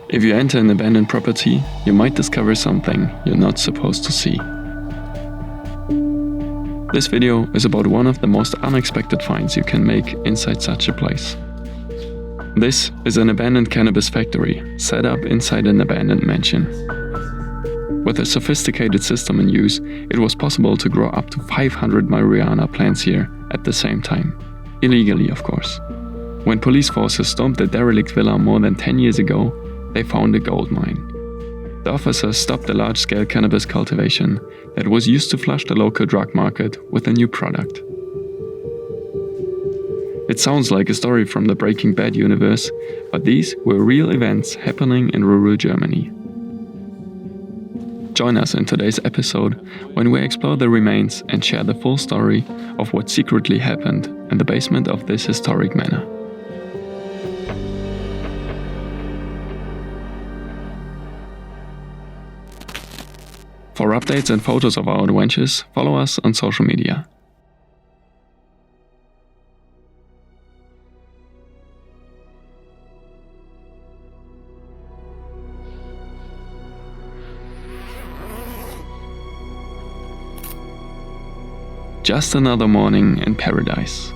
If you enter an abandoned property, you might discover something you're not supposed to see. This video is about one of the most unexpected finds you can make inside such a place. This is an abandoned cannabis factory set up inside an abandoned mansion. With a sophisticated system in use, it was possible to grow up to 500 marijuana plants here at the same time. Illegally, of course. When police forces stormed the derelict villa more than 10 years ago, they found a gold mine. The officers stopped the large-scale cannabis cultivation that was used to flush the local drug market with a new product. It sounds like a story from the Breaking Bad universe, but these were real events happening in rural Germany. Join us in today's episode when we explore the remains and share the full story of what secretly happened in the basement of this historic manor. For updates and photos of our adventures, follow us on social media. Just another morning in paradise.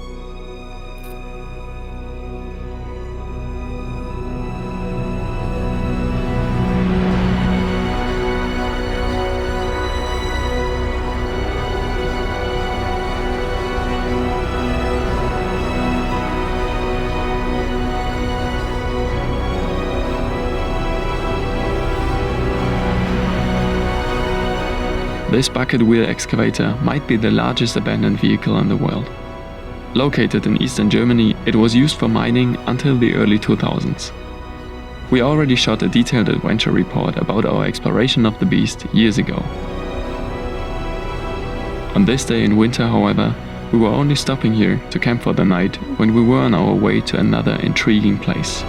This bucket wheel excavator might be the largest abandoned vehicle in the world. Located in eastern Germany, it was used for mining until the early 2000s. We already shot a detailed adventure report about our exploration of the beast years ago. On this day in winter, however, we were only stopping here to camp for the night when we were on our way to another intriguing place.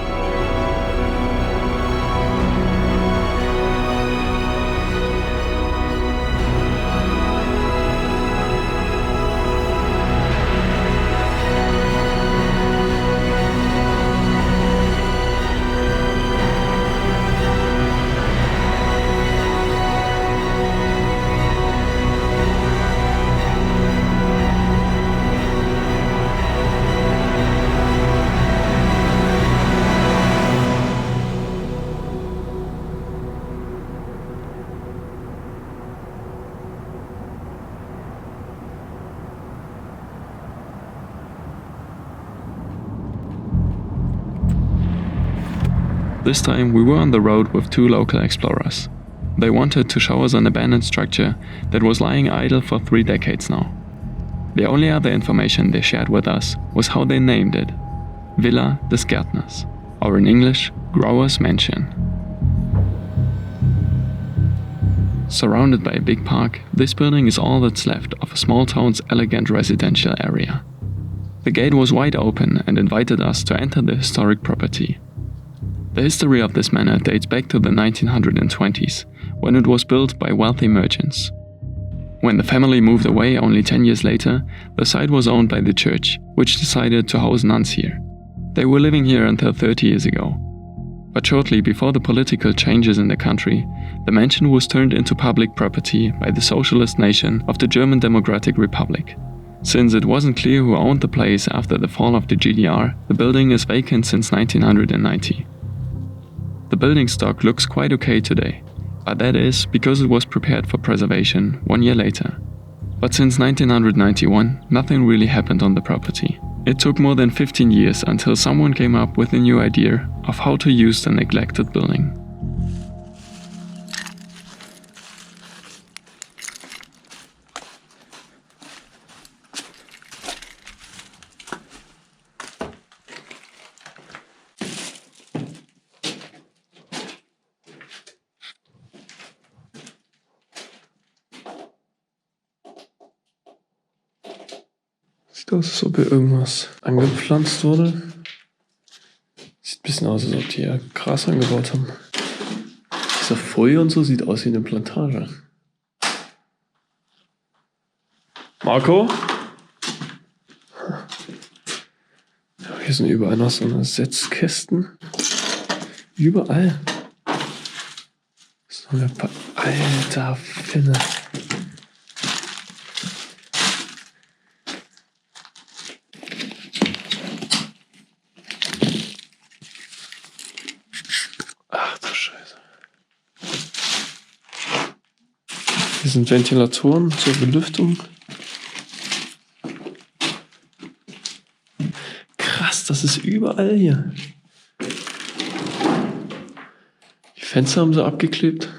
This time we were on the road with two local explorers. They wanted to show us an abandoned structure that was lying idle for 3 decades now. The only other information they shared with us was how they named it, Villa des Gärtners, or in English, Grower's Mansion. Surrounded by a big park, this building is all that's left of a small town's elegant residential area. The gate was wide open and invited us to enter the historic property. The history of this manor dates back to the 1920s, when it was built by wealthy merchants. When the family moved away only 10 years later, the site was owned by the church, which decided to house nuns here. They were living here until 30 years ago. But shortly before the political changes in the country, the mansion was turned into public property by the socialist nation of the German Democratic Republic. Since it wasn't clear who owned the place after the fall of the GDR, the building is vacant since 1990. The building stock looks quite okay today, but that is because it was prepared for preservation 1 year later. But since 1991, nothing really happened on the property. It took more than 15 years until someone came up with a new idea of how to use the neglected building. Sieht aus, als ob hier irgendwas angepflanzt wurde. Sieht ein bisschen aus, als ob die hier Gras angebaut haben. Diese Folie und so sieht aus wie eine Plantage. Marco? Ja, hier sind überall noch so eine Setzkästen. Überall. Alter Finne. Ach du Scheiße. Hier sind Ventilatoren zur Belüftung. Krass, das ist überall hier. Die Fenster haben sie abgeklebt.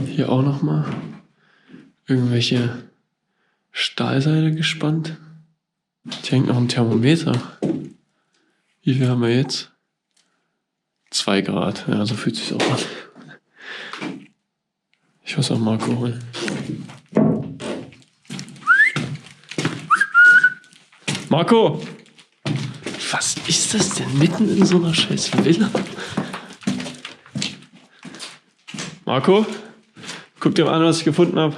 Hier auch nochmal. Irgendwelche Stahlseile gespannt. Hier hängt noch ein Thermometer. Wie viel haben wir jetzt? 2 Grad. Ja, so fühlt sich auch an. Ich muss auch Marco holen. Marco! Was ist das denn mitten in so einer scheiß Villa? Marco? Guck dir mal an, was ich gefunden habe.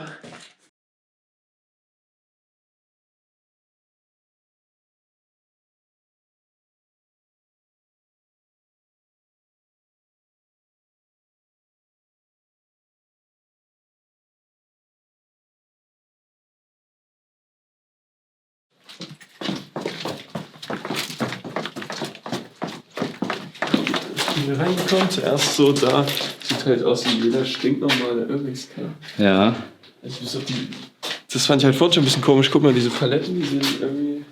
Hier reingekommen, zuerst so da, sieht halt aus wie jeder stinknormale Irrwingskeller. Ja. Also bis auf die, das fand ich halt vorhin schon ein bisschen komisch. Guck mal, diese Paletten, die sehen irgendwie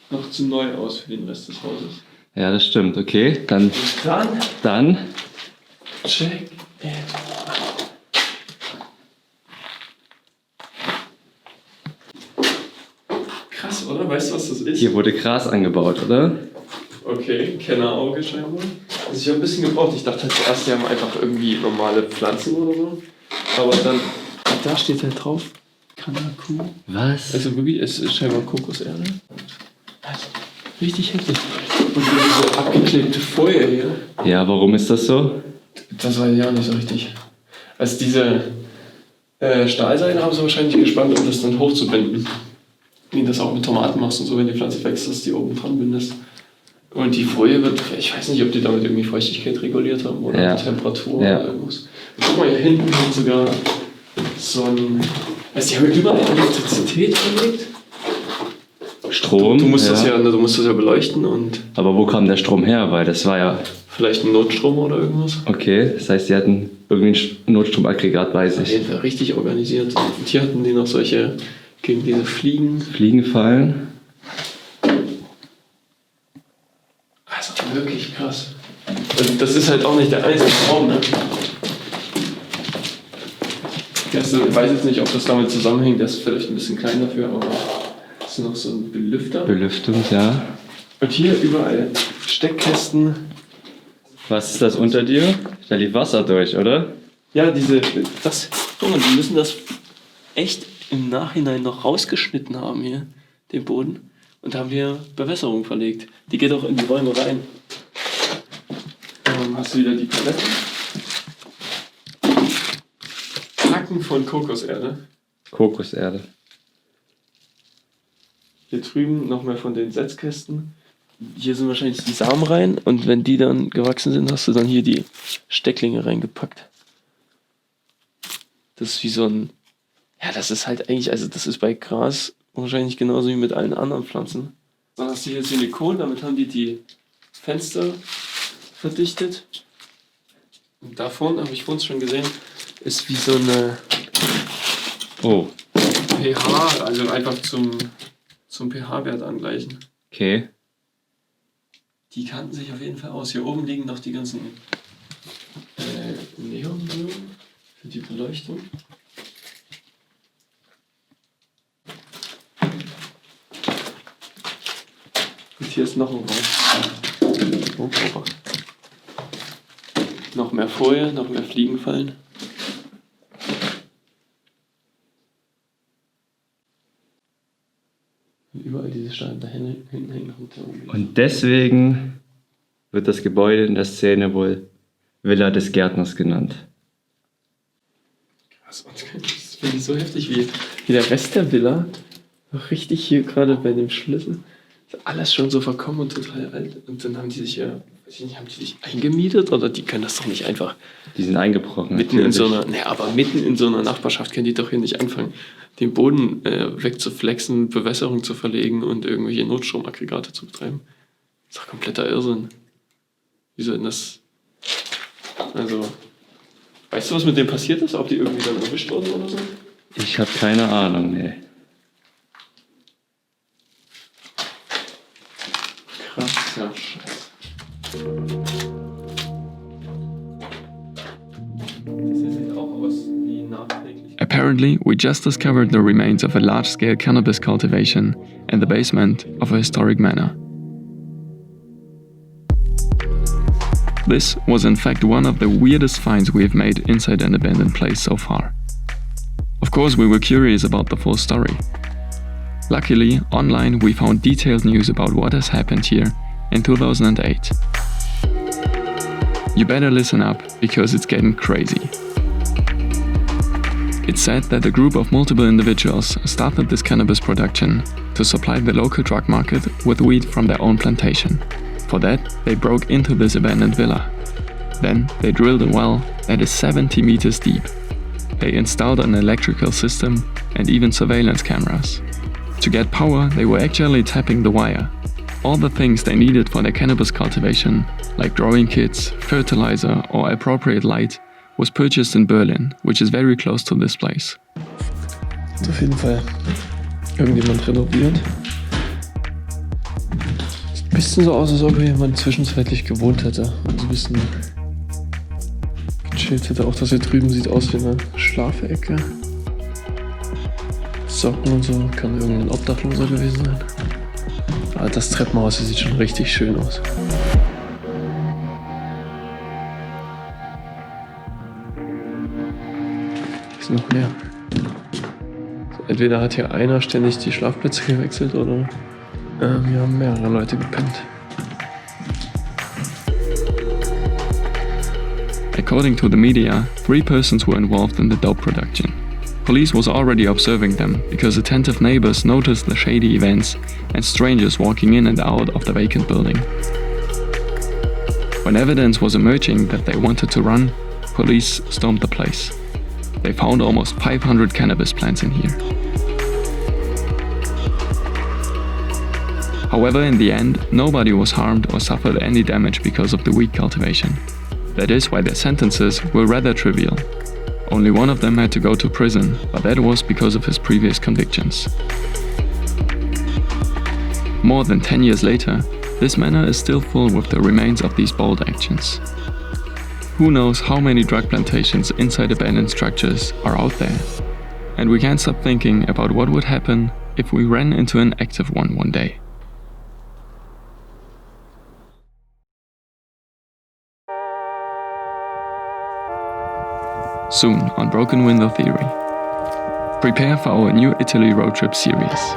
noch zu neu aus für den Rest des Hauses. Ja, das stimmt. Okay, dann. Und Dann. check it. Krass, oder? Weißt du, was das ist? Hier wurde Gras angebaut, oder? Okay, Kennerauge scheinbar. Also ich habe ein bisschen gebraucht. Ich dachte halt zuerst, die haben einfach irgendwie normale Pflanzen oder so. Aber dann, da steht halt drauf, Kanaku. Was? Also wirklich, es ist scheinbar Kokoserde. Also, richtig heftig. Und diese abgeklebte Folie hier, Ja, warum ist das so? das weiß ich auch nicht so richtig. Also diese Stahlseile haben sie wahrscheinlich gespannt, um das dann hochzubinden. Wie du das auch mit Tomaten machst und so, wenn die Pflanze wächst, dass die oben dran bindest. Und die Folie wird, ich weiß nicht, ob die damit irgendwie Feuchtigkeit reguliert haben oder Ja. Temperatur Ja. oder irgendwas. Und guck mal, hier hinten haben sogar so ein. Weißt du, die haben überall Elektrizität verlegt. Strom? Du musst das ja beleuchten und Aber wo kam der Strom her? Weil das war ja. vielleicht ein Notstrom oder irgendwas. Okay, das heißt, sie hatten irgendwie ein Notstromaggregat bei Auf sich. jeden Fall richtig organisiert. Und hier hatten die noch solche gegen diese Fliegen. Fliegenfallen. Also wirklich krass. Und das ist halt auch nicht der einzige Raum, ne? Ich weiß jetzt nicht, ob das damit zusammenhängt, der ist vielleicht ein bisschen klein dafür, aber das ist noch so ein Belüfter. Belüftung, ja. Und hier überall Steckkästen. Was ist das unter dir? Da lief Wasser durch, oder? Ja, die müssen das echt im Nachhinein noch rausgeschnitten haben hier, den Boden. Und da haben wir Bewässerung verlegt. Die geht auch in die Räume rein. Dann hast du wieder die Paletten. Packen von Kokoserde. Kokoserde. Hier drüben noch mehr von den Setzkästen. Hier sind wahrscheinlich die Samen rein und wenn die dann gewachsen sind, hast du dann hier die Stecklinge reingepackt. Das ist wie so ein... Ja, das ist halt eigentlich, also das ist bei Gras wahrscheinlich genauso wie mit allen anderen Pflanzen. Dann hast du hier Silikon, damit haben die Fenster verdichtet. Und da vorne, habe ich vorhin schon gesehen, ist wie so eine Oh, pH, also einfach zum pH-Wert angleichen. okay. Die kannten sich auf jeden Fall aus. Hier oben liegen noch die ganzen Neonblumen für die Beleuchtung. Und hier ist noch ein Raum. Oh, Obacht. Noch mehr Folie, noch mehr Fliegenfallen. Und überall diese Steine, da hinten hängen noch ein Thermometer. Und deswegen wird das Gebäude in der Szene wohl Villa des Gärtners genannt. Krass, und das finde ich so heftig, wie der Rest der Villa. Noch richtig hier gerade bei dem Schlüssel. Ist alles schon so verkommen und total alt. Und dann haben die sich ja weiß ich nicht, haben die dich eingemietet oder die können das doch nicht einfach Die sind eingebrochen. mitten in natürlich. aber mitten in so einer Nachbarschaft können die doch hier nicht anfangen, den Boden wegzuflexen, Bewässerung zu verlegen und irgendwelche Notstromaggregate zu betreiben. Das ist doch kompletter Irrsinn. Wie soll denn das? Also, weißt du, was mit dem passiert ist? Ob die irgendwie dann erwischt wurden oder so? Ich habe keine Ahnung, nee. Krasser Scheiß. Das sieht auch aus wie nachträglich. Apparently, we just discovered the remains of a large-scale cannabis cultivation in the basement of a historic manor. This was in fact one of the weirdest finds we have made inside an abandoned place so far. Of course, we were curious about the full story. Luckily, online we found detailed news about what has happened here in 2008. You better listen up, because it's getting crazy. It's said that a group of multiple individuals started this cannabis production to supply the local drug market with weed from their own plantation. For that, they broke into this abandoned villa. Then, they drilled a well that is 70 meters deep. They installed an electrical system and even surveillance cameras. To get power, they were actually tapping the wire. All the things they needed for their cannabis cultivation, like growing kits, fertilizer or appropriate light, was purchased in Berlin, which is very close to this place. Hat auf jeden Fall irgendjemand renoviert. Sieht ein bisschen so aus, als ob hier jemand zwischenzeitlich gewohnt hätte. Also ein bisschen gechillt hätte. Auch das hier drüben sieht aus wie eine Schlafecke. Socken und so. Kann irgendein Obdachloser gewesen sein. Aber das Treppenhaus hier sieht schon richtig schön aus. Hier ist noch mehr. So, entweder hat hier einer ständig die Schlafplätze gewechselt oder hier haben mehrere Leute gepennt. According to the media, 3 persons were involved in the dope production. Police was already observing them because attentive neighbors noticed the shady events and strangers walking in and out of the vacant building. When evidence was emerging that they wanted to run, police stormed the place. They found almost 500 cannabis plants in here. However, in the end, nobody was harmed or suffered any damage because of the weed cultivation. That is why their sentences were rather trivial. Only one of them had to go to prison, but that was because of his previous convictions. More than 10 years later, this manor is still full with the remains of these bold actions. Who knows how many drug plantations inside abandoned structures are out there? And we can't stop thinking about what would happen if we ran into an active one day. Soon on Broken Window Theory. Prepare for our new Italy road trip series.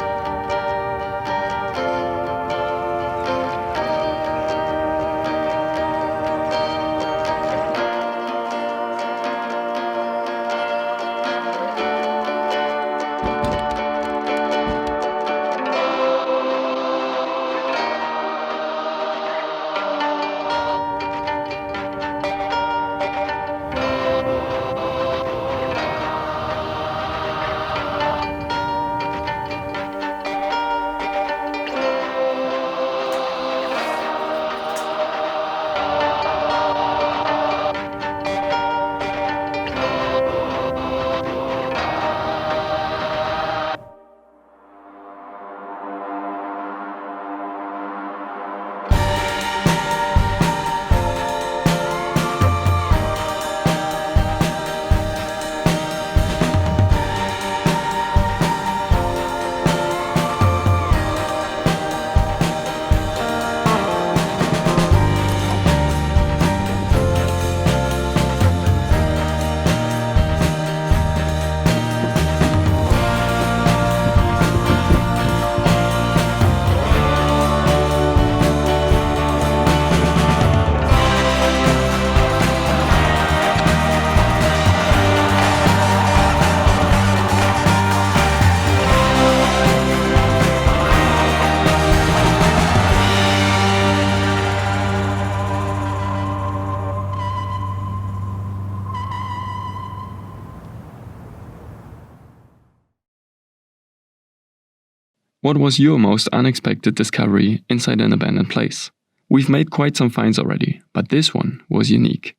What was your most unexpected discovery inside an abandoned place? We've made quite some finds already, but this one was unique.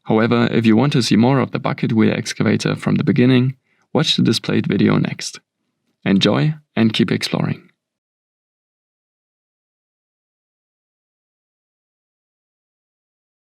However, if you want to see more of the bucket wheel excavator from the beginning, watch the displayed video next. Enjoy and keep exploring.